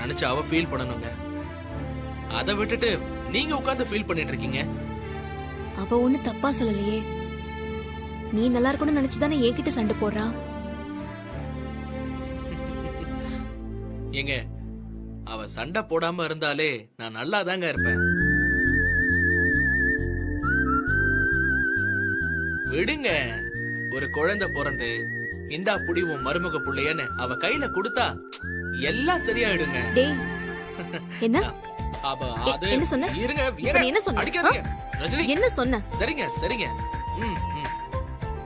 நினைச்சு அவ ஃபீல் பண்ணணுங்க. அதை விட்டுட்டு நீங்க உட்கார்ந்து ஃபீல் பண்ணிட்டு இருக்கீங்க. அவ ஒண்ணு தப்பா சொல்லலையே. நீ நல்லா இருக்கணும்னு நினைச்சுதானே என்கிட்ட சண்டை போடுறா. ஏங்க, அவ சண்டை போடாம இருந்தாலே நான் நல்லா தாங்க இருப்பேன். விடுங்க, ஒரு குழந்தை பிறந்து இந்தா புடி உன் மருமக புள்ளையன்னு அவ கையில கொடுத்தா எல்லாம் சரியாயிடுங்க. என்ன என்ன சொன்ன? இருங்க, என்ன சொன்ன? அடிக்காதீங்க ரஜினி. என்ன சொன்ன? சரிங்க சரிங்க.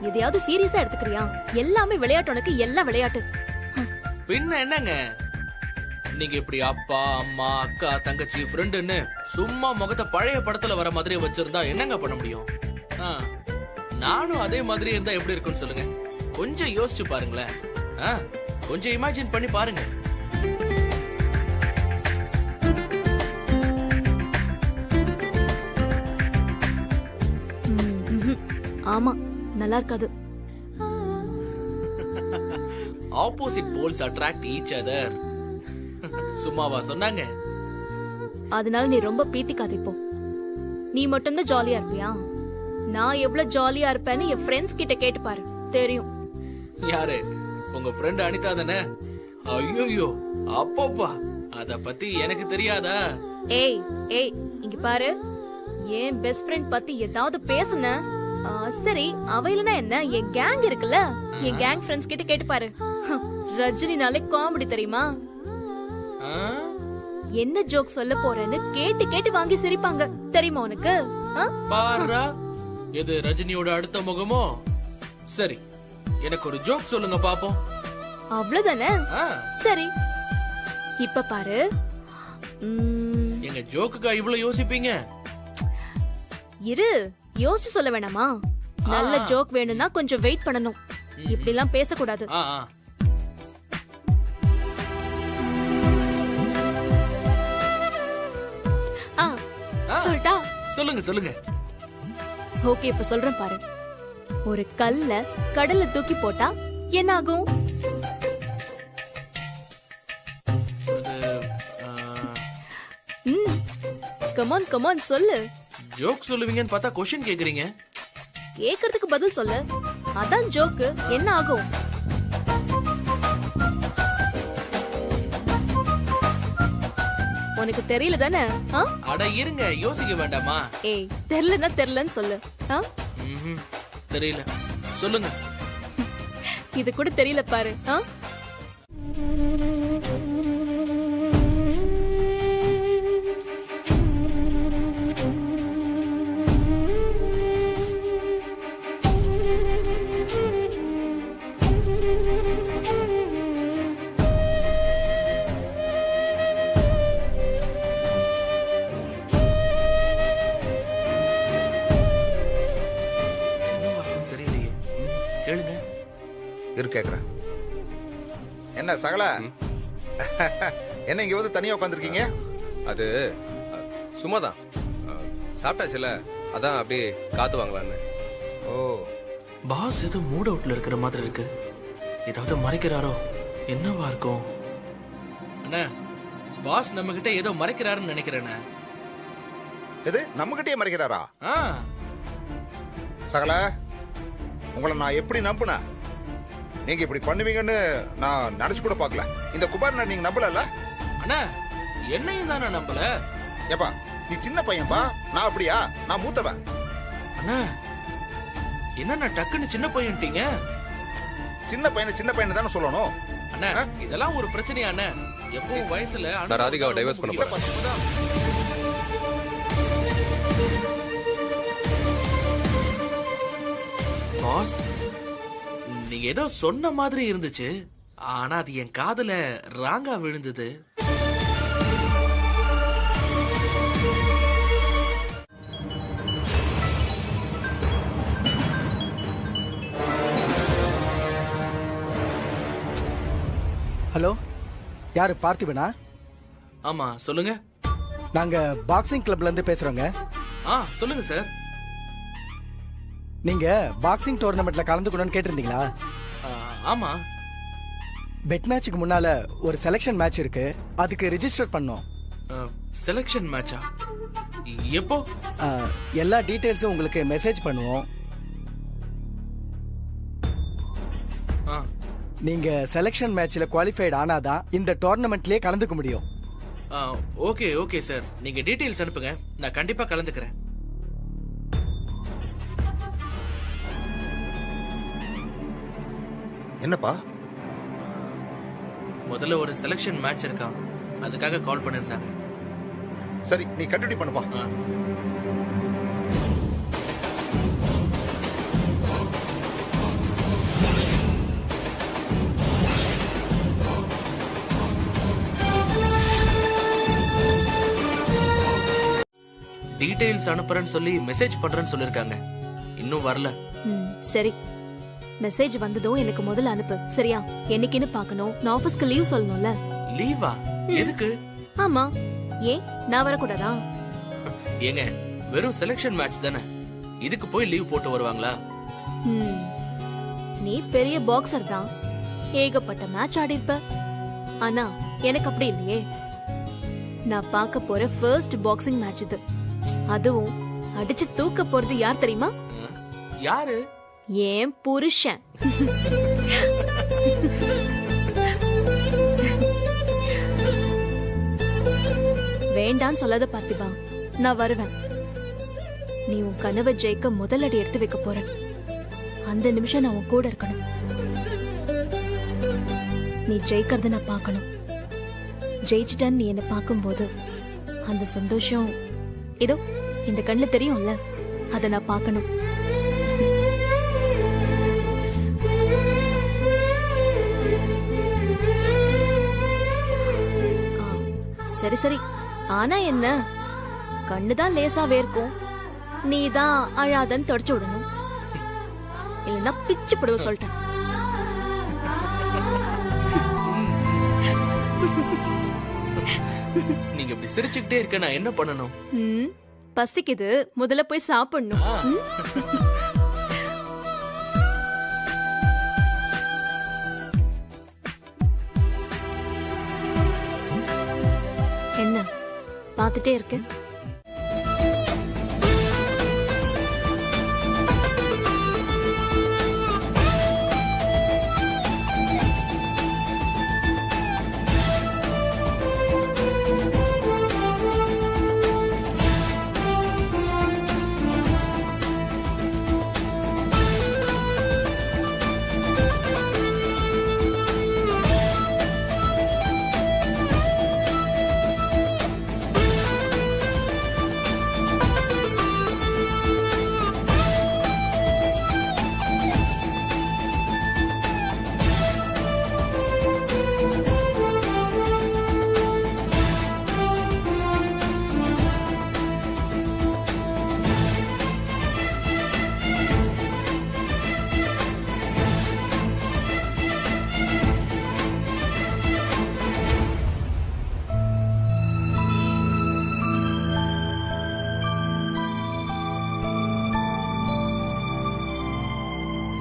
எதையாவது சீரியஸா எடுத்துக்கிறியா? எல்லாமே விளையாட்டு, உனக்கு எல்லாம் விளையாட்டு. பின்ன என்னங்க, நீங்க இப்படி அப்பா அம்மா அக்கா தங்கச்சி ஃப்ரெண்டுன்னு சும்மா முகத்தை பழைய படத்துல வர மாதிரி வச்சிருந்தா என்னங்க பண்ண முடியும்? நானும் அதே மாதிரி இருந்தா எப்படி இருக்குன்னு சொல்லுங்க. கொஞ்சம் யோசிச்சு பாருங்களேன். கொஞ்சம் இமேஜின் பண்ணி பாருங்க. ஆமா, நல்லா இருக்காது. Opposite poles attract each other. சும்மாவா சொன்னாங்க? அதனால நீ ரொம்ப பீத்திக்காத. இப்போ நீ மட்டும்தான் ஜாலியா இருப்பியா? நான் எவ்வளவு ஜாலியா இருப்பேன்னு என் ஃப்ரெண்ட்ஸ் கிட்ட கேட்டு பாரு, தெரியும். யாரு? உங்க ஃப்ரெண்ட் அனிதா தானே? ஐயோ, அப்பப்பா, அத பத்தி எனக்கு தெரியாதா? ஏய் ஏய், இங்க பாரு, என் பெஸ்ட் ஃப்ரெண்ட் பத்தி ஏதாவது பேசுன சரி, அவையிலனா என்ன, என் கேங் இருக்குல்ல, என் கேங் ஃப்ரெண்ட்ஸ் கிட்ட கேட்டு பாரு. ரஜினினாலே காமெடி தெரியுமா? என்ன ஜோக் சொல்ல போறேன்னு கேட்டு கேட்டு வாங்கி சிரிப்பாங்க, தெரியுமா உனக்கு? பாரா, இது ரஜினியோட அடுத்த முகமோ? சரி, எனக்கு ஒரு ஜோக் சொல்லுங்க பாப்போம். அவ்வளவுதானே? சரி, இப்ப பாரு. எங்க ஜோக்குக்கா இவ்வளவு யோசிப்பீங்க? இரு, யோசிச்சு சொல்ல வேணாமா? நல்ல ஜோக் வேணும்னா கொஞ்சம் வெயிட் பண்ணணும். இப்படி எல்லாம் பேசக்கூடாது. சொல்லிட்டா? சொல்லுங்க சொல்லுங்க. ஓகே, இப்ப சொல்றேன் பாரு. ஒரு கல்ல கடல்ல தூக்கி போட்டா என்ன ஆகும்? கமான் கமான் சொல்லு. ஜோக் சொல்லுவீங்கன்னு பார்த்தா क्वेश्चन கேக்குறீங்க. கேக்குறதுக்கு பதில் சொல்லு. அதான் ஜோக். என்ன ஆகும்? உனக்கு தெரியல தானே? அட இருங்க, யோசிக்க வேண்டாமா? ஏய், தெரியலன்னா தெரியலன்னு சொல்லு. தெரியல, சொல்லுங்க. இது கூட தெரியல பாரு. கேக்குறேன். என்ன சகல, என்ன இங்க வந்து தனியா உட்காந்துருக்கீங்க? அது சும்மாதான், சாப்பிட்டாச்சுல, அதான் அப்படியே காத்து வாங்கலான்னு. ஓ, பாஸ் ஏதோ மூட் அவுட்ல இருக்கிற மாதிரி இருக்கு. ஏதாவது மறைக்கிறாரோ? என்னவா இருக்கும்? அண்ணா, பாஸ் நம்ம கிட்ட ஏதோ மறைக்கிறாருன்னு நினைக்கிறேன். எது, நம்ம கிட்டே மறைக்கிறாரா? சகல, உங்களை நான் எப்படி நம்புனேன்? நீங்க இப்படி பண்ணுவீங்கன்னு நான் நினைச்சு கூட பார்க்கல. இந்த குமார் நீங்க நம்பல? அண்ணா, என்னையும் தான் நான் நம்பல. ஏப்பா, நீ சின்ன பையன்பா, நான் அப்படியா? நான் மூத்தவன். அண்ணா, என்ன டக்குன்னு சின்ன பையன்ட்டீங்க? சின்ன பையன் தானே சொல்லணும். அண்ணா, இதெல்லாம் ஒரு பிரச்சனையா? அண்ணா, எப்பவும் வயசுல ராதிகாவை டைவர்ஸ் பண்ண போறேன். பாஸ், நீங்க ஏதோ சொன்ன மாதிரி இருந்துச்சு, ஆனா அது என் காதுல ராங்கா விழுந்தது. ஹலோ, யாரு? பார்த்திபனா? ஆமா, சொல்லுங்க. நாங்க பாக்ஸிங் கிளப்ல இருந்து பேசுறோங்க. சொல்லுங்க சார். நீங்க பாக்ஸிங் டோர்னமெண்ட்ல கலந்துக்கணும்னு கேட்டிருந்தீங்களா? ஆமா. பெட் மேட்சுக்கு முன்னால ஒரு செலெக்ஷன் மேட்ச் இருக்கு, அதுக்கு ரெஜிஸ்டர் பண்ணோம். செலக்ஷன் மேட்சா? எப்போ? எல்லா டீடைல்ஸும் உங்களுக்கு மெசேஜ் பண்ணுவோம். நீங்க செலெக்ஷன் மேட்ச்ல குவாலிஃபைட் ஆனாதான் இந்த டோர்னமெண்ட்லயே கலந்துக்க முடியும். ஓகே ஓகே சார், நீங்க டீடைல்ஸ் அனுப்புங்க, நான் கண்டிப்பா கலந்துக்கிறேன். என்னப்பா? முதல்ல ஒரு செலக்ஷன் மேட்ச் இருக்கான், அதுக்காக கால் பண்ணிருந்தாங்க. சரி, நீ கண்டினியூ பண்ணுப்பா. டீடைல்ஸ் அனுப்புறேன்னு சொல்லி மெசேஜ் பண்றேன்னு சொல்லிருக்காங்க, இன்னும் வரல. சரி, மெசேஜ் வந்ததும் எனக்கு முதல்ல அனுப்பு, சரியா? என்னைக்குன்னு பார்க்கணும். நான் ஆபீஸ்க்கு லீவ் சொல்லணும்ல. லீவா? எதுக்கு? ஆமா, ஏன் நான் வரக்கூடாதா? ஏங்க, வெறும் செலக்ஷன் மேட்ச் தானே, இதுக்கு போய் லீவ் போட்டு வருவாங்களா? நீ பெரிய பாக்ஸர் தான், ஏகப்பட்ட மேட்ச் ஆடி இருப்ப. ஆனா எனக்கு அப்படி இல்லையே. நான் பார்க்க போற ஃபர்ஸ்ட் பாக்ஸிங் மேட்ச் இது. அதுவும் அடிச்சு தூக்க போறது யார் தெரியுமா? யாரு? ஏன் புருஷன். வேண்டான்னு சொல்லாத பார்த்திபா, நான் வருவேன். நீ உன் கனவை ஜெயிக்க முதல் அடி எடுத்து வைக்க போற அந்த நிமிஷம் நான் உன் கூட இருக்கணும். நீ ஜெயிக்கிறத நான் பார்க்கணும். ஜெயிச்சிட்டேன்னு நீ என்ன பார்க்கும்போது அந்த சந்தோஷம் இதோ இந்த கண்ணுல தெரியும்ல, அத நான் பார்க்கணும். சரி சரி, ஆனா என்ன, கண்ணுதான் லேசா வேர்க்கும், நீதான் அழாதன்னு தொடச்சு விடணும், இல்லைன்னா பிச்சு போடுவ சொல்லிட்டேன். நீங்க இப்படி சிரிச்சுக்கிட்டே இருக்க நான் என்ன பண்ணணும்? பசிக்குது, முதல்ல போய் சாப்பிடணும். என்ன பார்த்துட்டே இருக்கு?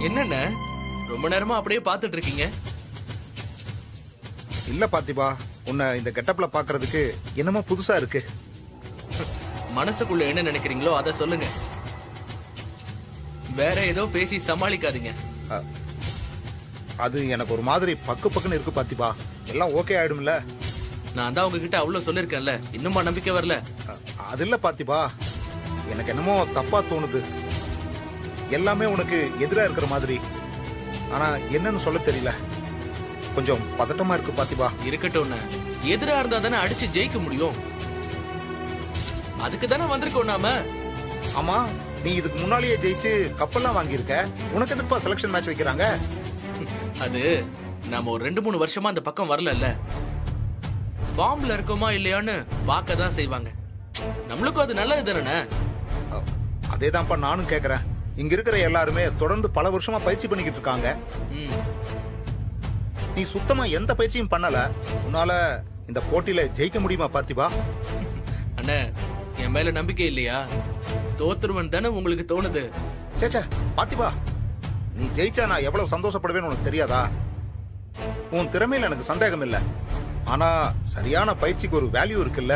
என்னென்ன ரொம்ப நேரமா அப்படியே பாத்துட்டு இருக்கீங்க? இல்ல பார்த்திபா, உன்னை இந்த கெட்டப்ல பாக்குறதுக்கு என்னமோ புதுசா இருக்கு. மனசுக்குள்ள என்ன நினைக்கிறீங்களோ அத சொல்லுங்க, வேற ஏதோ பேசி சமாளிக்காதீங்க. அது எனக்கு ஒரு மாதிரி பக்கு பக்குன்னு இருக்கு பார்த்திபா. எல்லாம் ஓகே ஆயிடும்ல? நான் தான் உங்ககிட்ட அவ்வளவு சொல்லிருக்கேன்ல, இன்னுமா நம்பிக்கை வரல? அது இல்ல பார்த்திபா, எனக்கு என்னமோ தப்பா தோணுது. எல்லாமே உனக்கு எதிரா இருக்கிற மாதிரி, ஆனா என்னன்னு சொல்ல தெரியல. கொஞ்சம் பதட்டமா இருக்கு பார்த்திபா. இருக்கட்டும், எதிரா இருந்தா தானே அடிச்சு ஜெயிக்க முடியும், அதுக்கு தானே வந்திருக்கோம் நாம. ஆமா, நீ இதுக்கு முன்னாலேயே ஜெயிச்சு கப்பெல்லாம் வாங்கியிருக்க, உனக்கு எதுப்பா செலக்ஷன் மேட்ச் வைக்கிறாங்க? அது நாம ஒரு 2-3 வருஷமா அந்த பக்கம் வரல, ஃபார்ம்ல இருக்கோமா இல்லையான்னு பார்க்க தான் செய்வாங்க. நம்மளுக்கும் அது நல்லது தானே. அதேதான்ப்பா நானும் கேக்குறேன். இங்க இருக்கிற எல்லாருமே தொடர்ந்து பல வருஷமா பயிற்சி பண்ணிக்கிட்டு இருக்காங்க. நீ சுத்தமா எந்த பயிற்சியும் பண்ணல, உன்னால இந்த போட்டியில ஜெயிக்க முடியுமா பார்த்திபா? அண்ணே, என் மேல நம்பிக்கை இல்லையா? தோத்துருவன் தானே உங்களுக்கு தோணுது? சேச்சா பார்த்திபா, நீ ஜெயிச்சா நான் எவ்வளவு சந்தோஷப்படுவேன்னு உனக்கு தெரியாதா? உன் திறமையில எனக்கு சந்தேகம் இல்ல. ஆனா சரியான பயிற்சிக்கு ஒரு வேல்யூ இருக்குல்ல.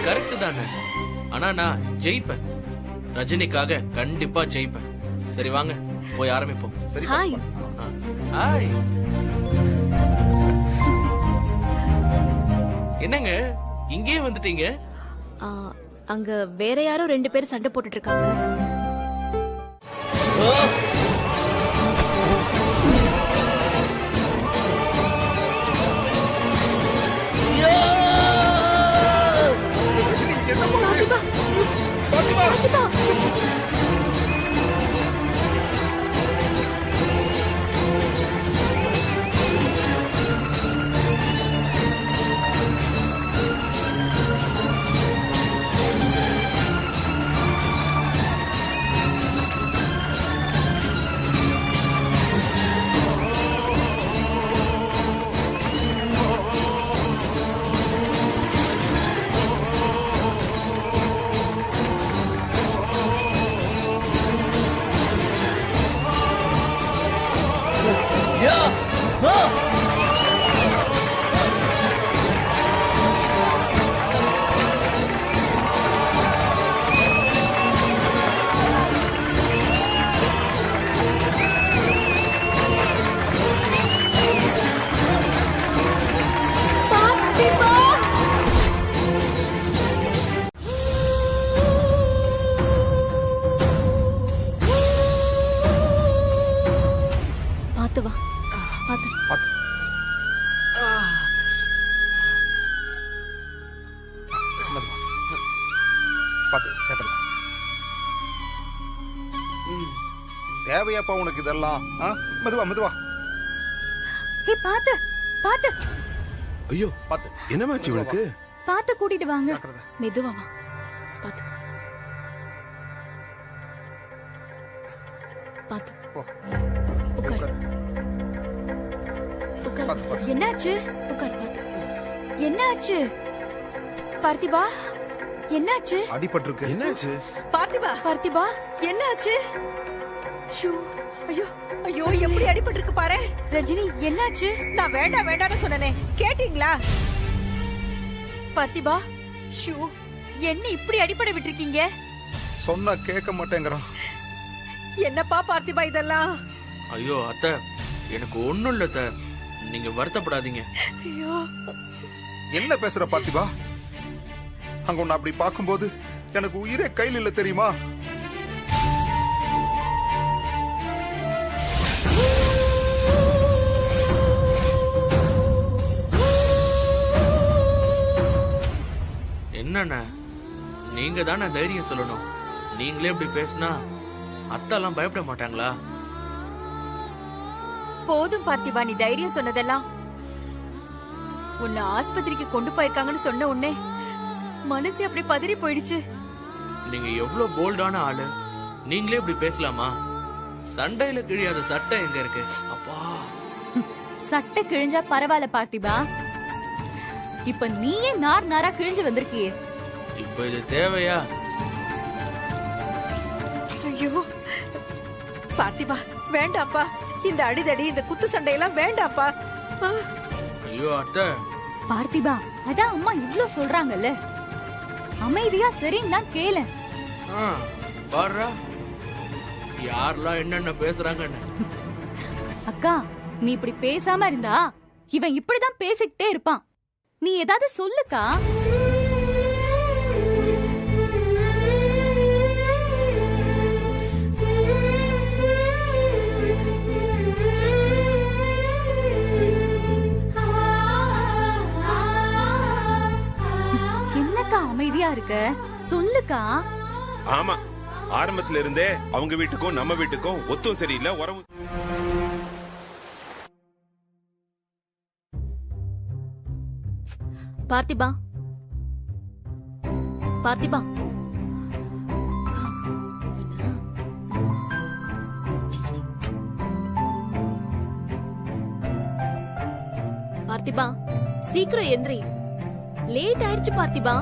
கரெக்ட் தானே. ஆனா நான் ஜெயிப்பேன். ரஜினிக்காக கண்டிப்பா ஜெயிப்பேன். சரி வாங்க போய் ஆரம்பிப்போம். சரி ஹாய். ஹாய். என்னங்க இங்கேயே வந்துட்டீங்க? ஆ, அங்க வேற யாரோ 2 பேர் சண்டை போட்டுட்டு இருக்காங்க. பார்த்திபா. பாத்து வா. பாத்து. பாத்து. மெதுவா. பாத்து, கேப்பல. தேவையாப்பா உனக்கு இதெல்லாம்? மெதுவா மெதுவா. ஏய் பாத்து பாத்து ஐயோ பாத்து. என்னமாச்சு இவளுக்கு? பாத்து கூட்டிட்டு வாங்க. ஜாக்கிரதை. மெதுவா வா. பாத்து. பாத்து. போ. உட்கார். உட்கார். பாத்து பாத்து. என்னாச்சு? உட்கார். பாத்து. என்னாச்சு? பார்த்திபா என்னாச்சு? அடிபட்டிருக்கு. என்னாச்சு? பார்த்திபா என்னாச்சு? ஷூ. ஐயோ ஐயோ எப்படி அடிபட்டிருக்கு பாரு. ரஜினி என்னாச்சு? நான் வேண்டாம் வேண்டாம்னு சொன்னனே, கேட்டீங்களா? பார்த்திபா ஷூ. என்ன இப்படி அடிபட விட்டுருக்கீங்க? சொன்னா கேட்க மாட்டேங்கிறான். என்னப்பா பார்த்திபா இதெல்லாம்? ஐயோ அத்தை, எனக்கு ஒண்ணும் இல்ல அத்தை. நீங்க வருத்தப்படாதீங்க. ஐயோ என்ன பேசுற பார்த்திபா? அங்க உன்னை அப்படி பார்க்கும்போது எனக்கு உயிரே கையில் இல்ல தெரியுமா? என்னண்ணா நீங்க தானே தைரியம் சொல்லணும். நீங்களே இப்படி பேசினா அத்தெல்லாம் பயப்பட மாட்டாங்களா? போதும் பார்த்திபா, நீ தைரியம் சொன்னதெல்லாம். உன்னை ஆஸ்பத்திரிக்கு கொண்டு போயிருக்காங்கன்னு சொன்ன உடனே மனசு அப்படி பதறி போயிடுச்சு. நீங்க எவ்வளவு போல்டான ஆளு. நீங்களே இப்படி பேசலாமா? சண்டையில கிழியாத சட்டை எங்க இருக்கு? அப்பா, சட்டை கிழிஞ்சா பரவாயில்ல பார்த்திபா, இப்ப நீயே நார் நாரா கிழிஞ்சு வந்திருக்கியே. இப்ப இது தேவையா? ஐயோ பார்த்திபா வேண்டாப்பா. இந்த அடிதடி இந்த குத்து சண்டையெல்லாம் வேண்டாப்பா. ஐயோ அத்தை. பார்த்திபா, அதான் அம்மா இவ்ளோ சொல்றாங்கல்ல, அமைதியா சரின்னு தான் கேளு. பாருடா யாரெல்லாம் என்னென்ன பேசுறாங்கன்னு. அக்கா, நீ இப்படி பேசாம இருந்தா இவன் இப்படிதான் பேசிக்கிட்டே இருப்பான். நீ ஏதாவது சொல்லுக்கா. என்னக்கா அமைதியா இருக்க? சொல்லுக்கா. ஆமா, ஆரம்பத்துல இருந்தே அவங்க வீட்டுக்கும் நம்ம வீட்டுக்கும் ஒத்தும் சரியில்லை, உறவும். பார்த்திபா. பார்த்திபா. பார்த்திபா சீக்கிரம் எந்திரி. லேட் ஆயிடுச்சு பார்த்திபா.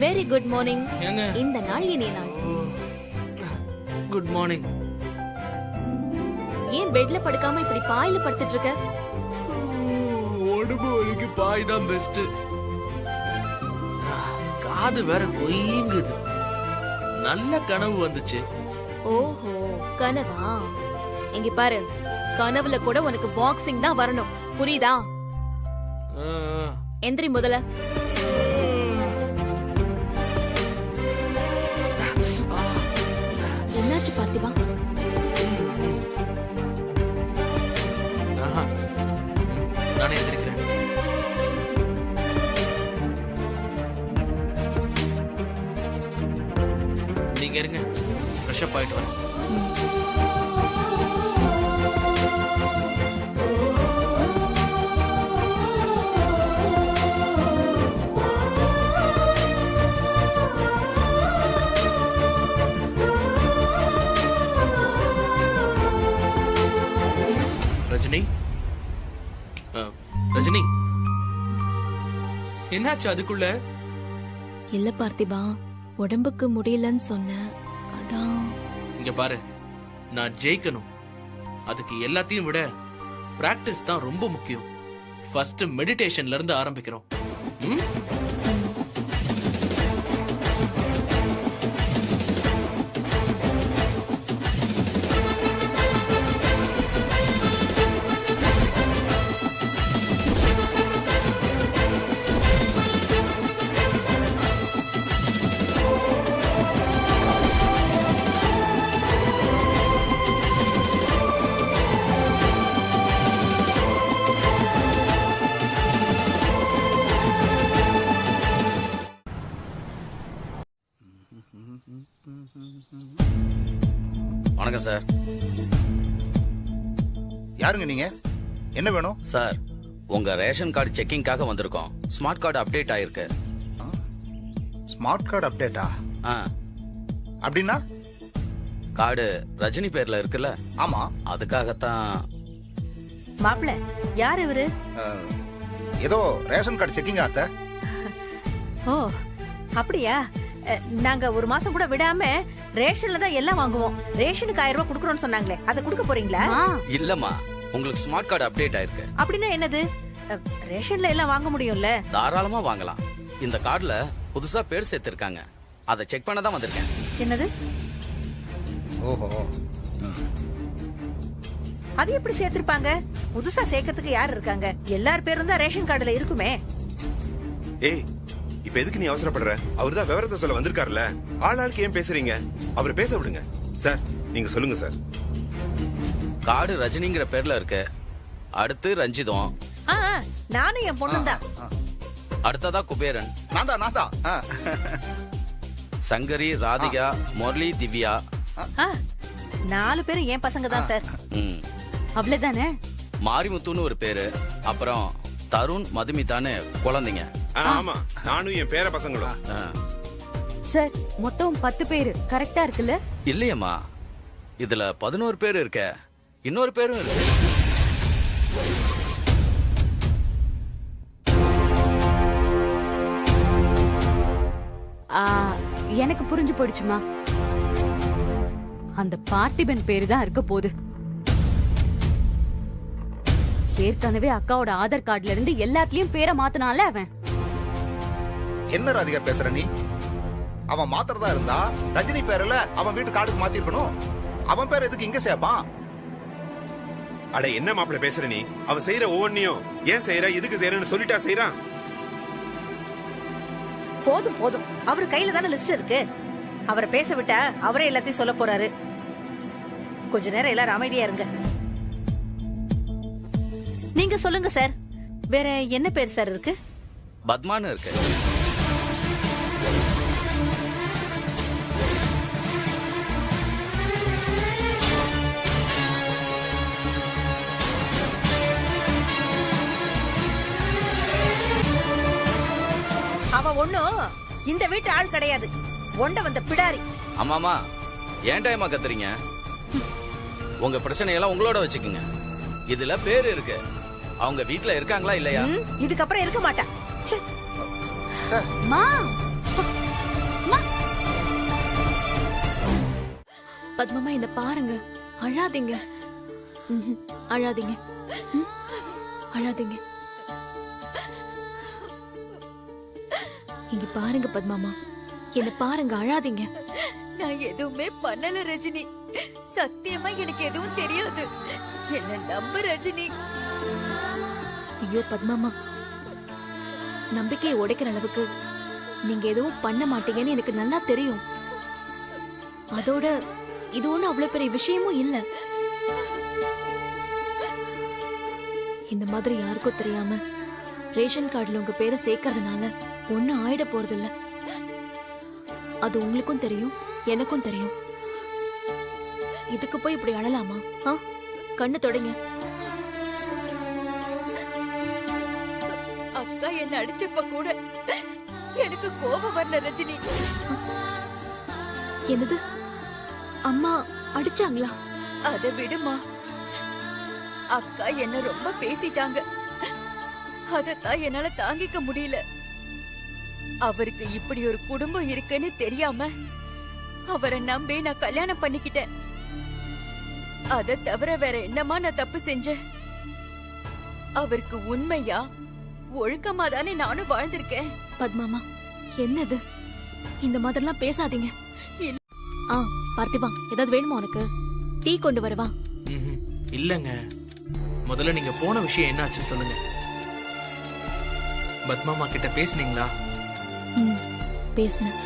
Very good morning. ஏங்க இந்த நாள் இனிய நாள். Good morning. ஏன் பெட்ல படுக்காம இப்படி பாயில படுத்துட்டு இருக்க? உடம்பு வலிக்கு பாய் தான் பெஸ்ட். காது வேற கொய்யுங்குது. நல்ல கனவு வந்துச்சு. ஓஹோ, கனவா? இங்க பாரு, கனவுல கூட உனக்கு பாக்ஸிங் தான் வரணும், புரியுதா? எந்திரி முதல்ல. என்னாச்சு பார்த்திபா? நானே எந்திரிக்கிறேன். நீங்க இருங்க, ஃப்ரெஷ் அப் ஆயிட்டு வரேன். ரஜினி, ரஜினி, என்னாச்சு அதுக்குள்ள? இல்ல பார்த்திபா, உடம்புக்கு முடியலன்னு சொன்ன, அதான். இங்க பாரு, நான் ஜெயிக்கணும். அதுக்கு எல்லாத்தையும் விட பிராக்டிஸ் தான் ரொம்ப முக்கியம். ஃபர்ஸ்ட் மெடிடேஷன்ல இருந்து ஆரம்பிக்கிறோம். ம்? வணக்கம் சார். யாருங்க நீங்க? என்ன வேணும்? சார், உங்க ரேஷன் கார்டு செக்கிங்காக வந்திருக்கோம். ஸ்மார்ட் கார்டு அப்டேட் ஆயிருக்கு. ஸ்மார்ட் கார்டு அப்டேட்டா? அப்படின்னா? கார்டு ரஜினி பேர்ல இருக்குல்ல? ஆமா. அதுக்காகத்தான். மாப்பிள்ள, யார் இவரு? ஏதோ ரேஷன் கார்டு செக்கிங் ஆத்த. ஓ, அப்படியா? நாங்க ஒரு மாசம் கூட விடாம ரேஷன்ல தான் எல்லாம் வாங்குவோம். ரேஷனுக்கு 1000 ரூபாய் குடுக்கறோம்னு சொன்னாங்களே, அதை குடுக்க போறீங்களா? இல்லம்மா, உங்களுக்கு ஸ்மார்ட் கார்டு அப்டேட் ஆயிருக்கு. அப்படின்னா என்னது? ரேஷன்ல எல்லாம் வாங்க முடியும்ல? தாராளமா வாங்கலாம். இந்த கார்டுல புதுசா பேர் சேர்த்திருக்காங்க. அதை செக் பண்ண தான் வந்திருக்கேன். என்னது? ஓஹோ, அது எப்படி சேர்த்திருப்பாங்க? புதுசா சேர்க்கறதுக்கு யார் இருக்காங்க? எல்லார் பேரும் தான் ரேஷன் கார்டுல இருக்குமே. ஏய், இப்ப எதுக்கு நீ அவசரப்படுற? அவர்தான் விவரத்தை சொல்ல வந்திருக்காருல. ஆளாளுக்கு ஏன் பேசுறீங்க? அவர் பேச விடுங்க. சார், நீங்க சொல்லுங்க சார். கார்டு ரஜினிங்கிற பேர்ல இருக்கு. அடுத்து ரஞ்சிதம். நானும் என் பொண்ணு தான். அடுத்ததா குபேரன். நான் தான். சங்கரி, ராதிகா, முரளி, திவ்யா. 4 பேரும் என் பசங்க தான் சார். அவ்வளவுதானே? மாரிமுத்துன்னு ஒரு பேரு. அப்புறம் தருண், மதுமிதான்னு குழந்தைங்க. ஆமா, நானும் என் பேர பசங்களும். சார், மொத்தம் 10 பேரு. கரெக்டா இருக்குல்ல? இல்லையம்மா, இதுல 11 பேர் இருக்க. இன்னொரு பேரும் இருக்கு. எனக்கு புரிஞ்சு போயிடுச்சுமா. அந்த பார்த்திபன் பேரு தான் இருக்க போகுது. ஏற்கனவே அக்காவோட ஆதார் கார்டுல இருந்து எல்லாத்துலயும் பேரை மாத்தினால அவன். என்ன ராதிகா பேசுற நீ? அவன் மாத்திரதா இருந்தா ரஜினி பேர்ல அவன் வீட்டு கார்டுக்கு மாத்தி இருக்கணும். அவன் பேர் எதுக்கு இங்க சேர்ப்பான்? அட, என்ன மாப்பிள்ள பேசுற நீ? அவன் செய்யற ஒவ்வொன்னையும் ஏன் செய்யற, எதுக்கு செய்யறன்னு சொல்லிட்டா செய்யறான். போதும் போதும், அவர் கையில தானே லிஸ்ட் இருக்கு. அவரை பேச விட்டா அவரே எல்லாத்தையும் சொல்ல போறாரு. கொஞ்ச நேரம் எல்லாரும் அமைதியா இருங்க. நீங்க சொல்லுங்க சார், வேற என்ன பேர் சார் இருக்கு? பத்மான்னு இருக்கு. அவ ஒண்ணும் இந்த வீட்டு ஆள் கிடையாது. ஒண்ட வந்த பிடாரி. ஆமாமா, ஏன் டைமா கத்துறீங்க? உங்க பிரச்சனையெல்லாம் உங்களோட வச்சுக்கோங்க. இதுல பேரு இருக்கு. அவங்க வீட்ல இருக்காங்களா இல்லையா? இதுக்கப்புறம் இருக்க மாட்டா. மா பத்மம்மா என்ன பாருங்க, அழாதீங்க. ம்ஹும். அழாதீங்க. ம்? அழாதீங்க. இங்க பாருங்க பத்மாமா, என்ன பாருங்க, அழாதீங்க. நான் எதுவுமே பண்ணல ரஜினி. சத்தியமா எனக்கு எதுவும் தெரியாது. என்ன நம்பு ரஜினி. ஐயோ பத்மாமா, நம்பிக்கையை உடைக்கிற அளவுக்கு நீங்க எதுவும் பண்ண மாட்டீங்கன்னு எனக்கு நல்லா தெரியும். அதோட இது ஒண்ணு அவ்வளவு பெரிய விஷயமும் இல்ல. இந்த மாதிரி யாருக்கும் தெரியாம ரேஷன் கார்டுல உங்க பேரை சேர்க்கறதுனால ஒண்ணும் ஆயிட போறது இல்ல. அது உங்களுக்கும் தெரியும், எனக்கும் தெரியும். இதுக்கு போய் இப்படி அழலாமா? கண்ணு தொடங்க. அக்கா என்ன அடிச்சப்ப கூட எனக்கு கோபம் வரல ரஜினி. என்னது, அம்மா அடிச்சாங்களா? அதை விடுமா. அக்கா என்ன ரொம்ப பேசிட்டாங்க. அதத்தான் என்னால தாங்கிக்க முடியல. அவருக்கு இப்படி ஒரு குடும்பம் இருக்குன்னு தெரியாம அவரை நம்பி நான் கல்யாணம் பண்ணிக்கிட்டேன். அதை தவிர வேற என்னமா நான் தப்பு செஞ்சேன்? அவருக்கு உண்மையா ஒழுக்கமா தானே நானும் வாழ்ந்திருக்கேன். பத்மாமா, என்னது இந்த மாதிரிலாம் பேசாதீங்க. இல்ல. பார்த்திபா, ஏதாவது வேணுமா உனக்கு? டீ கொண்டு வரவா? இல்லங்க, முதல்ல நீங்க போன விஷயம் என்ன ஆச்சுன்னு சொல்லுங்க. பத்மாமா கிட்ட பேசுனீங்களா? பேசுனேன்.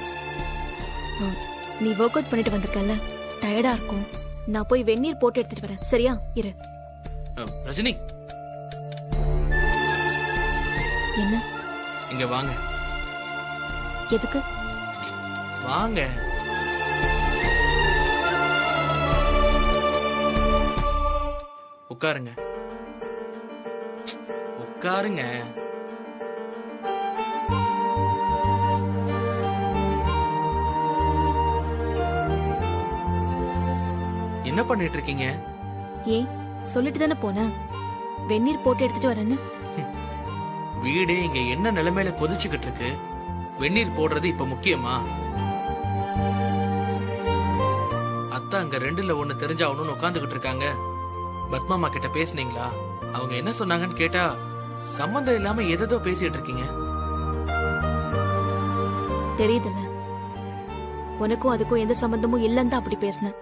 நீ ஒர்க் அவுட் பண்ணிட்டு வந்திருக்கல, டயர்டா இருக்கும். நான் போய் வெந்நீர் போட்டு எடுத்துட்டு வரேன், சரியா? இரு. ரஜினி, என்ன? இங்க வாங்க. எதுக்கு? வாங்க. உட்காருங்க, உட்காருங்க. என்ன பண்ணிட்டு இருக்கீங்க? ஏன், சொல்லிட்டு தானே போனேன் வெந்நீர் போட்டு எடுத்துட்டு வரேன்னு. வீடு இங்க என்ன நிலைமையில கொதிச்சுக்கிட்டு இருக்கு. வெந்நீர் போடுறது இப்ப முக்கியமா? அத்தா அங்க ரெண்டுல ஒண்ணு தெரிஞ்சாகணும்னு உட்காந்துக்கிட்டு இருக்காங்க. பத்மாமா கிட்ட பேசுனீங்களா? அவங்க என்ன சொன்னாங்கன்னு கேட்டா சம்பந்தம் இல்லாம எதோ பேசிட்டு இருக்கீங்க. தெரியுதுல்ல, உனக்கும் அதுக்கும் எந்த சம்பந்தமும் இல்லன்னு தான் அப்படி பேசினேன்.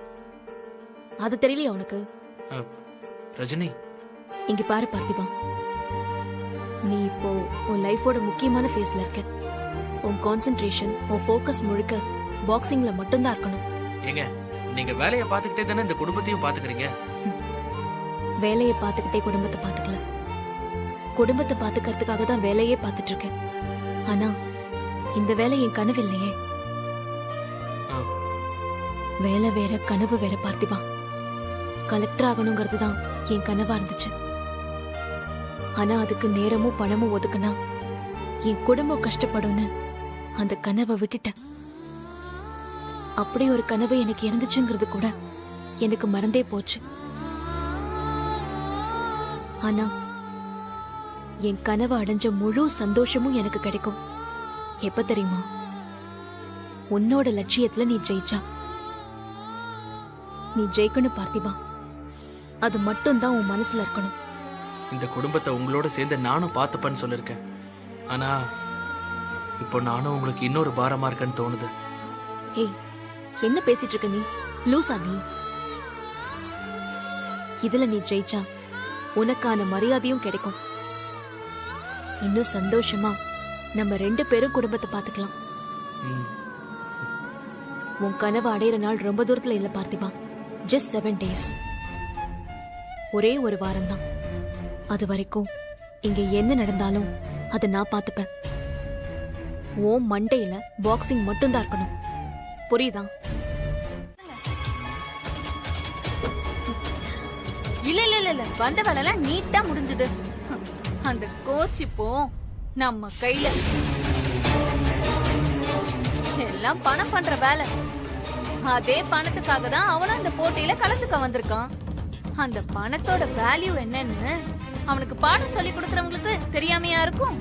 அது தெரியலையா உனக்கு? ரஜினி, இங்க பாரு பார்த்திபா, நீ இப்போ உன் லைஃபோட முக்கியமான ஃபேஸ்ல இருக்க. உன் கான்சென்ட்ரேஷன், உன் ஃபோக்கஸ் முழுக்க பாக்ஸிங்ல மட்டும்தான் இருக்கணும். ஏங்க, நீங்க வேலையை பாத்துக்கிட்டே தானே இந்த குடும்பத்தையும் பாத்துக்கிறீங்க. வேலையை பாத்துக்கிட்டே குடும்பத்தை பாத்துக்கல. குடும்பத்தை பாத்துக்கிறதுக்காக தான் வேலையே பாத்துட்டு இருக்கேன். ஆனா இந்த வேலை என் கனவு இல்லையே. வேலை வேற, கனவு வேற பார்த்திபா. கலெக்டர் ஆகணுங்கிறது தான் என் கனவா இருந்துச்சு. ஆனா அதுக்கு நேரமும் பணமும் ஒதுக்குனா என் குடும்பம் கஷ்டப்படும்னு அந்த கனவை விட்டுட்டேன். அப்படி ஒரு கனவு எனக்கு இருந்துச்சுங்கிறது கூட எனக்கு மறந்தே போச்சு. ஆனா என் கனவை அடைஞ்ச முழு சந்தோஷமும் எனக்கு கிடைக்கும். எப்ப தெரியுமா? உன்னோட லட்சியத்துல நீ ஜெயிச்சா. நீ ஜெயிக்கணும் பார்த்திபா, அது மட்டும் தான் உன் மனசுல இருக்கணும். இந்த குடும்பத்தை உங்களோட சேர்ந்து நானும் பார்த்துப்பேன்னு சொல்லிருக்கேன். ஆனா இப்போ நானும் உங்களுக்கு இன்னொரு பாரமா இருக்கேன்னு தோணுது. ஏய், என்ன பேசிட்டு இருக்க நீ? லூசா நீ? இதுல நீ ஜெயிச்சா உனக்கான மரியாதையும் கிடைக்கும். இன்னும் சந்தோஷமா நம்ம 2 பேரும் குடும்பத்தை பாத்துக்கலாம். உன் கனவு அடையிற நாள் ரொம்ப தூரத்துல இல்ல பார்த்திபா. Just 7 days. ஒரே ஒரு வாரம் தான். அது வரைக்கும் இங்க என்ன நடந்தாலும் அதை நான் பாத்துப்பேன். ஓ மண்டையில பாக்ஸிங் மட்டும்தான் இருக்கணும், புரியுதா? இல்ல இல்ல இல்ல, வந்த வேலை நீட்டா முடிஞ்சது. அந்த கோச் இப்போ நம்ம கையில. எல்லாம் பணம் பண்ற வேலை. அதே பணத்துக்காக தான் அவனும் அந்த போட்டியில கலந்துக்க வந்திருக்கான். அந்த பணத்தோட வேல்யூ என்னன்னு அவனுக்கு பாடம் சொல்லி கொடுக்கறவங்களுக்கு தெரியாமையா இருக்கும்?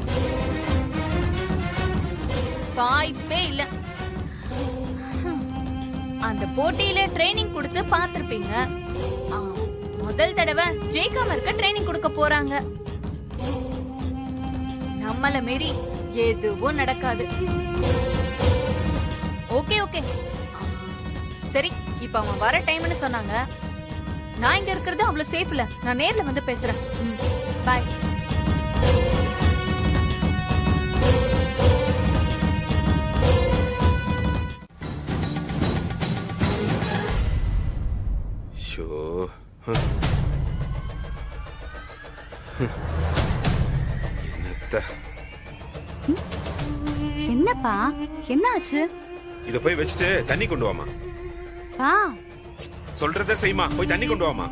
வாய்ப்பே இல்ல. அந்த போட்டியில ட்ரைனிங் கொடுத்து பாத்திருப்பீங்க. முதல் தடவை ஜெயிக்காம இருக்க ட்ரைனிங் கொடுக்க போறாங்க. நம்மள மீறி எதுவும் நடக்காது. ஓகே ஓகே சரி, இப்ப அவன் வர டைம்னு சொன்னாங்க. நான் இங்க இருக்கிறது அவ்வளவு சேஃப் இல்ல. நான் நேர்ல வந்து பேசுறேன். பாய். என்னப்பா என்ன ஆச்சு? இத போய் வச்சுட்டு தண்ணி கொண்டு வாமா. பா சொல்றத செய்மா, போய் தண்ணி கொண்டு வாமா.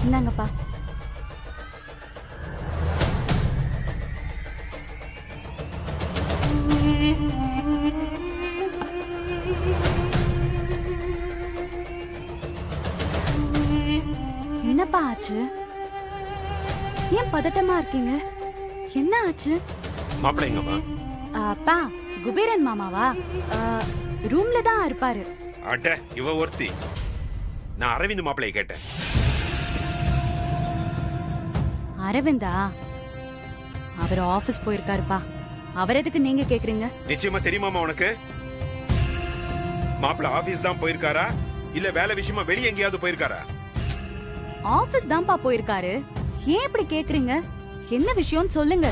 இந்தாங்கப்பா. என்னப்பா ஆச்சு? ஏன் பதட்டமா இருக்கீங்க? என்ன ஆச்சு? மாப்பிள்ளை எங்கம்மா? அப்பா குபேரன் மாமாவா? ரூம்ல தான் இருப்பாரு. அட இவ ஒருத்தி. நான் அரவிந்த் மாப்பிள்ளைய கேட்டேன். அரவிந்தா? அவர் ஆபீஸ் போயிருக்காருப்பா. அவர் எதுக்கு நீங்க கேக்குறீங்க? நிச்சயமா தெரியுமாமா உனக்கு? மாப்பிள்ளை ஆபீஸ் தான் போயிருக்காரா இல்ல வேலை விஷயமா வெளியே எங்கேயாவது போயிருக்காரா? ஆபீஸ் தான்ப்பா போயிருக்காரு. ஏன் இப்படி கேக்குறீங்க? என்ன விஷயம் சொல்லுங்க.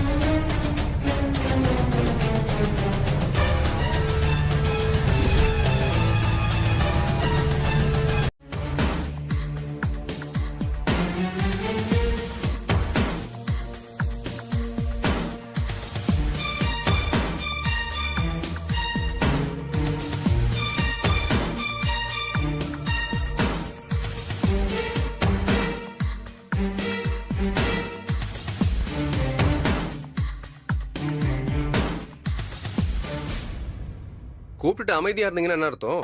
கூப்பிட்டு அமைதியா இருந்தீங்கன்னா என்ன அர்த்தம்?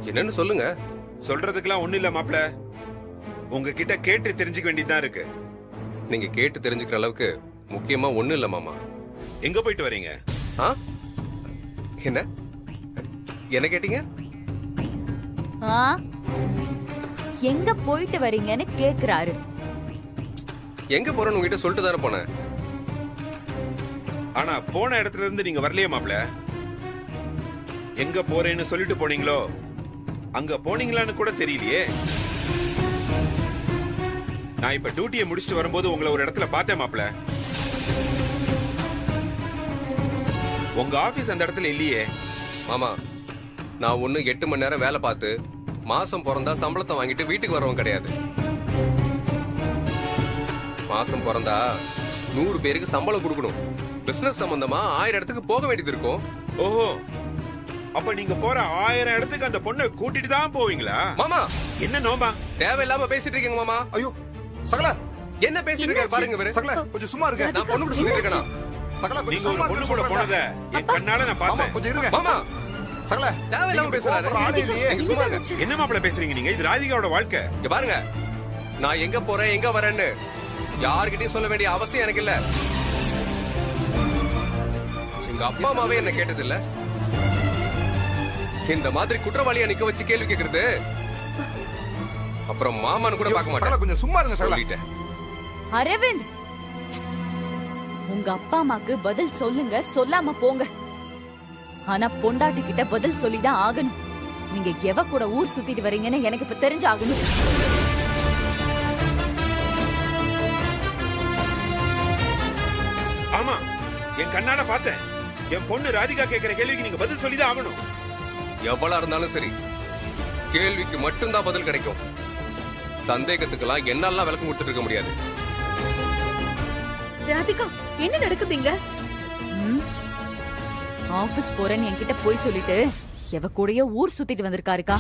என்னன்னு சொல்லுங்க. சொல்றதுக்கெல்லாம் ஒண்ணு இல்ல மாப்பிள்ள. உங்ககிட்ட கேட்டு தெரிஞ்சுக்க வேண்டியதுதான் இருக்கு. நீங்க கேட்டு தெரிஞ்சுக்கிற அளவுக்கு முக்கியமா ஒண்ணு இல்ல மாமா. எங்க போயிட்டு வரீங்க? என்ன என்ன கேட்டீங்க? எங்க போயிட்டு வரீங்கன்னு கேக்குறாரு. எங்க போறேன்னு உங்ககிட்ட சொல்லிட்டு தானே போனேன். ஆனா போன இடத்துல இருந்து நீங்க வரலையே மாப்பிள்ள. எங்க போறேன்னு சொல்லிட்டு போனீங்களோ அங்க போனீங்களான்னு கூட தெரியலையே. நான் இப்ப டியூட்டியை முடிச்சுட்டு வரும்போது உங்களை ஒரு இடத்துல பார்த்தேன் மாப்பிள்ள. உங்க ஆபீஸ் அந்த இடத்துல இல்லையே. மாமா நான் ஒண்ணு 8 மணி நேரம் வேலை பார்த்து மாசம் பிறந்தா சம்பளத்தை வாங்கிட்டு வீட்டுக்கு வரவன் கிடையாது. மாசம் பிறந்தா 100 பேருக்கு சம்பளம் கொடுக்கணும். பிசினஸ் சம்பந்தமா 1000 இடத்துக்கு போக வேண்டியது இருக்கும். ஓஹோ, அப்ப நீங்க போற 1000 இடத்துக்கு அந்த பொண்ணை கூட்டிட்டு தான் போவீங்களா? மாமா என்ன நோமா தேவையில்லாம பேசிட்டு இருக்கீங்க மாமா. ஐயோ சகலா, என்ன பேசிட்டு இருக்காரு பாருங்க இவரு. சகலா கொஞ்சம் சும்மா இருங்க. நான் பொண்ணு கூட சொல்லிட்டு இருக்கேனா? சகலா நீங்க கொஞ்சம் ஒரு சும்மா பொண்ணு கூட போனத என் கண்ணால நான் பார்த்தேன். கொஞ்சம் இருங்க மாமா. சகலா தேவையில்லாம பேசுறாரு. நீங்க சும்மா இருங்க. என்ன மாப்பிள்ள பேசுறீங்க நீங்க? இது ராதிகாவோட வாழ்க்கை. இங்க பாருங்க, நான் எங்க போறேன் எங்க வரேன்னு யார்கிட்டயும் சொல்ல வேண்டிய அவசியம் எனக்கு இல்ல. எங்க அப்பா அம்மாவே என்ன கேட்டது இல்ல. இந்த மாதிரி குற்றவாளியா நிக்க வச்சு கேள்வி கேக்குறது அப்புறம் மாமான்னு கூட பார்க்க மாட்டேன். கொஞ்சம் சும்மா இருங்க சகலா. சொல்லிட்டேன். அரவிந்த், உங்க அப்பா அம்மாக்கு பதில் சொல்லுங்க, சொல்லாம போங்க. ஆனா பொண்டாட்டி கிட்ட பதில் சொல்லிதான் ஆகணும். நீங்க எவ கூட ஊர் சுத்திட்டு வரீங்கன்னு எனக்கு இப்ப தெரிஞ்சாகணும். ஆமா, என் கண்ணால பார்த்தேன். என் பொண்ணு ராதிகா கேக்குற கேள்விக்கு நீங்க பதில் சொல்லிதான் ஆகணும். எவ்வளவு இருந்தாலும் சரி, கேள்விக்கு மட்டும்தான் பதில் கிடைக்கும். சந்தேகத்துக்கெல்லாம் என்னெல்லாம் விளக்கம் கொடுத்துட்டு இருக்க முடியாது. ராதிகா, என்ன நடக்குதுங்க? ஆபீஸ் போறேன்னு என்கிட்ட போய் சொல்லிட்டு எவ கூடயே ஊர் சுத்திட்டு வந்திருக்காருக்கா.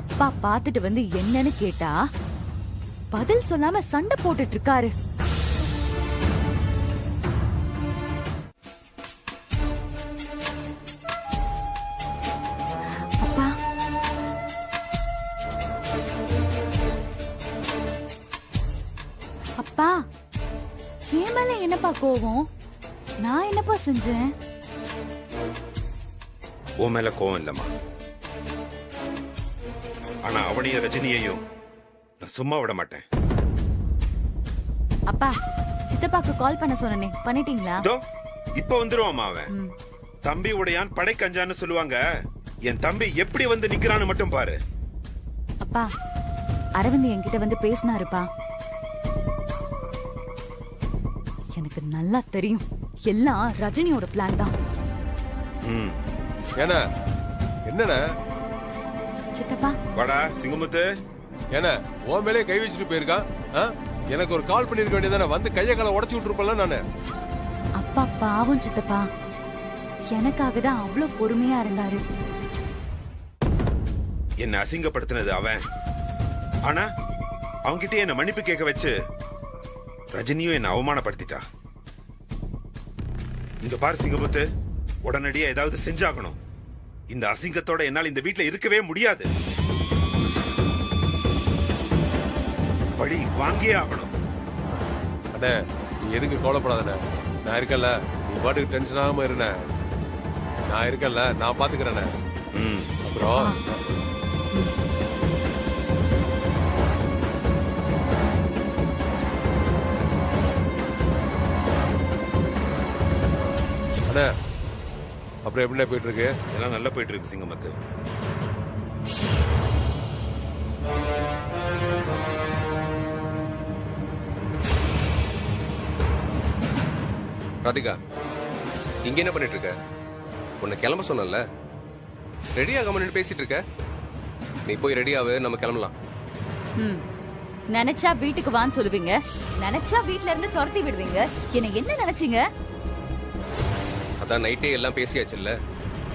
அப்பா பாத்துட்டு வந்து என்னன்னு கேட்டா பதில் சொல்லாம சண்டை போட்டுட்டு இருக்காரு. அப்பா என்னப்பா கோவம்? நான் என்னப்பா செஞ்சேன்? உன் மேல கோவம் இல்லம்மா. ஆனா அவனையும் ரஜினியையும் நான் சும்மா விட மாட்டேன். அப்பா, சித்தப்பாக்கு கால் பண்ண சொன்னனே, பண்ணிட்டீங்களா? இதோ இப்ப வந்துருவாமா அவன். தம்பி உடையான் படை கஞ்சான்னு சொல்லுவாங்க. என் தம்பி எப்படி வந்து நிக்கிறான்னு மட்டும் பாரு. அப்பா, அரவிந்த் என்கிட்ட வந்து பேசினாருப்பா. எனக்கு நல்லா தெரியும், எல்லாம் ரஜினியோட பிளான் தான். ஏன்னா என்னண்ணா? சித்தப்பா, வாடா சிங்கமுத்து. ஏன்னா உன் மேலே கை வச்சுட்டு போயிருக்கான். எனக்கு ஒரு கால் பண்ணிருக்க வேண்டியதானே, வந்து கைய காலை உடச்சு விட்டுருப்பல நானு. அப்பா பாவம் சித்தப்பா, எனக்காக தான் அவ்வளவு பொறுமையா இருந்தாரு. என்ன அசிங்கப்படுத்தினது அவன். ஆனா அவன்கிட்ட என்ன மன்னிப்பு கேட்க வச்சு ரஜினியும் என்ன அவமானப்படுத்திட்டா. இங்க பாரு சிங்கமுத்து, உடனடியா ஏதாவது செஞ்சாகணும். இந்த அசிங்கத்தோட என்னால் இந்த வீட்டுல இருக்கவே முடியாது. பழி வாங்கியே ஆகணும். அண்ணே, நீ எதுக்கு கவலைப்படாதண்ணே, நான் இருக்கல. நீ பாட்டுக்கு டென்ஷன் ஆகாம இருண்ணே. நான் இருக்கல, நான் பாத்துக்கிறேண்ணே. அப்புறம் அண்ணே, அப்புறம் எப்படிண்ணே போயிட்டு இருக்கு? எல்லாம் நல்லா போயிட்டு இருக்கு சிங்கமுத்து. ராதிகா, இங்க என்ன பண்ணிட்டு இருக்க? உன்னை கிளம்ப சொன்னல, ரெடி ஆகாம பேசிட்டு இருக்க. நீ போய் ரெடி ஆகு, நம்ம கிளம்பலாம். நினைச்சா வீட்டுக்கு வான்னு சொல்லுவீங்க, நினைச்சா வீட்ல இருந்து துரத்தி விடுவீங்க. என்ன என்ன நினைச்சீங்க? அதான் நைட்டே எல்லாம் பேசியாச்சுல்ல,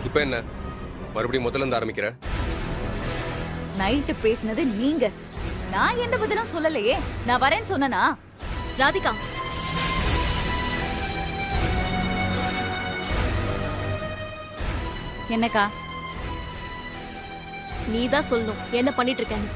இப்ப என்ன மறுபடியும் முதல்ல இருந்து ஆரம்பிக்கிற? நைட்டு பேசினது நீங்க, நான் எந்த பதிலும் சொல்லலையே. நான் வரேன்னு சொன்னனா? ராதிகா, என்னக்கா? நீதான் சொல்லணும் என்ன பண்ணிட்டு இருக்கேன்னு.